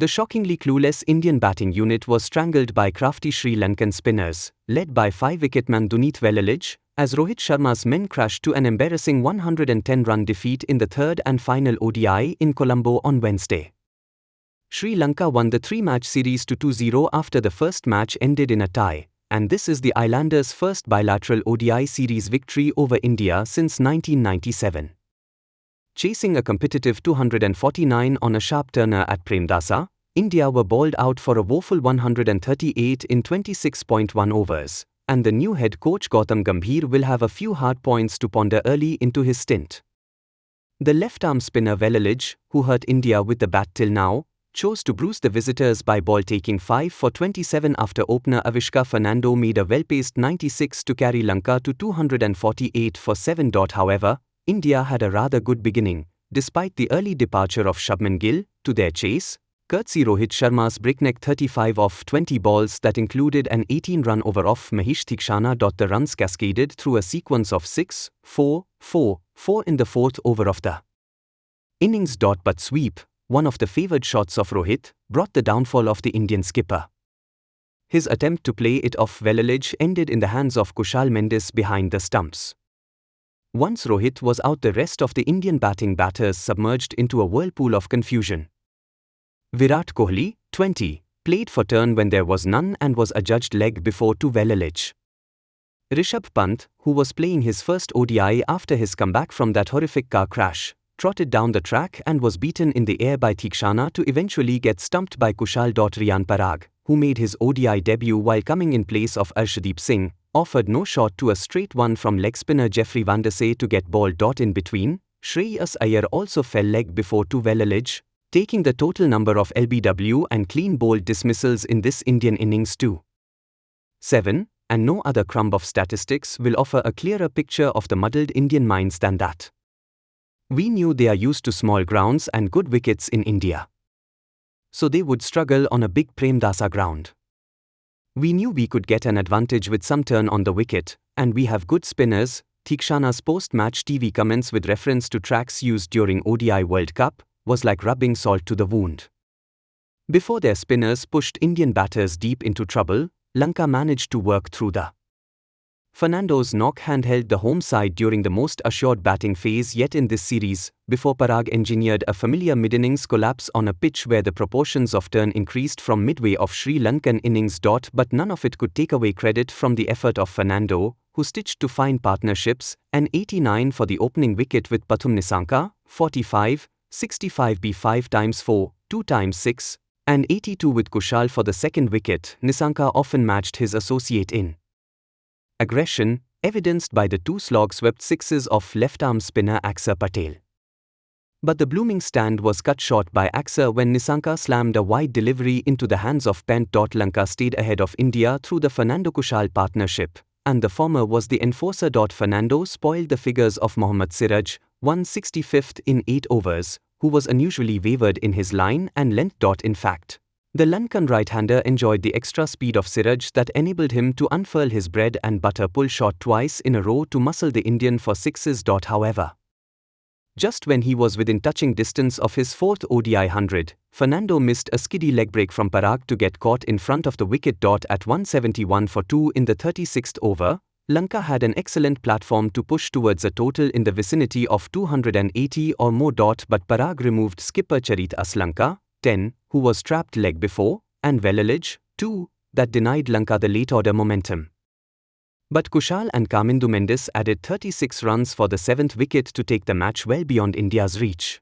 The shockingly clueless Indian batting unit was strangled by crafty Sri Lankan spinners, led by 5-wicketman Dunith Velalij, as Rohit Sharma's men crashed to an embarrassing 110-run defeat in the third and final ODI in Colombo on Wednesday. Sri Lanka won the 3-match series to 2-0 after the first match ended in a tie, and this is the Islanders' first bilateral ODI series victory over India since 1997. Chasing a competitive 249 on a sharp turner at Premdasa, India were bowled out for a woeful 138 in 26.1 overs, and the new head coach Gautam Gambhir will have a few hard points to ponder early into his stint. The left-arm spinner Velalij, who hurt India with the bat till now, chose to bruise the visitors by ball taking 5 for 27 after opener Avishka Fernando made a well-paced 96 to carry Lanka to 248 for 7. However, India had a rather good beginning, despite the early departure of Shubman Gill to their chase, courtesy Rohit Sharma's breakneck 35 off 20 balls that included an 18-run over off Mahesh Theekshana. The runs cascaded through a sequence of 6, 4, 4, 4 in the fourth over of the innings. But sweep, one of the favoured shots of Rohit, brought the downfall of the Indian skipper. His attempt to play it off Velalij ended in the hands of Kushal Mendis behind the stumps. Once Rohit was out, the rest of the Indian batting batters submerged into a whirlpool of confusion. Virat Kohli, 20, played for turn when there was none and was adjudged leg before to Velalij. Rishabh Pant, who was playing his first ODI after his comeback from that horrific car crash, trotted down the track and was beaten in the air by Theekshana to eventually get stumped by Kushal. Riyan Parag, who made his ODI debut while coming in place of Arshdeep Singh, offered no shot to a straight one from leg spinner Jeffrey Vandese to get bowled. In between, Shreyas Iyer also fell leg before to Velalij, taking the total number of LBW and clean bowled dismissals in this Indian innings to 7, and no other crumb of statistics will offer a clearer picture of the muddled Indian minds than that. We knew they are used to small grounds and good wickets in India, so they would struggle on a big Premdasa ground. We knew we could get an advantage with some turn on the wicket, and we have good spinners. Theekshana's post-match TV comments with reference to tracks used during ODI World Cup was like rubbing salt to the wound. Before their spinners pushed Indian batters deep into trouble, Lanka managed to work through the Fernando's knock handheld the home side during the most assured batting phase yet in this series, before Parag engineered a familiar mid-innings collapse on a pitch where the proportions of turn increased from midway of Sri Lankan innings. But none of it could take away credit from the effort of Fernando, who stitched to fine partnerships, an 89 for the opening wicket with Pathum Nissanka, 45, 65b 5 times 4, 2 times 6, and 82 with Kushal for the second wicket. Nissanka often matched his associate in aggression, evidenced by the 2 slog-swept sixes of left-arm spinner Axar Patel. But the blooming stand was cut short by Axar when Nissanka slammed a wide delivery into the hands of Pant. Lanka stayed ahead of India through the Fernando-Kushal partnership, and the former was the enforcer. Fernando spoiled the figures of Mohammad Siraj, 165th in 8 overs, who was unusually wavered in his line and length. In fact, the Lankan right-hander enjoyed the extra speed of Siraj that enabled him to unfurl his bread and butter pull shot twice in a row to muscle the Indian for sixes. However, just when he was within touching distance of his 4th ODI 100, Fernando missed a skiddy leg break from Parag to get caught in front of the wicket. At 171 for 2 in the 36th over, Lanka had an excellent platform to push towards a total in the vicinity of 280 or more. But Parag removed skipper Charit Aslanka, 10, who was trapped leg before, and Velalij, 2, that denied Lanka the late-order momentum. But Kushal and Kamindu Mendis added 36 runs for the 7th wicket to take the match well beyond India's reach.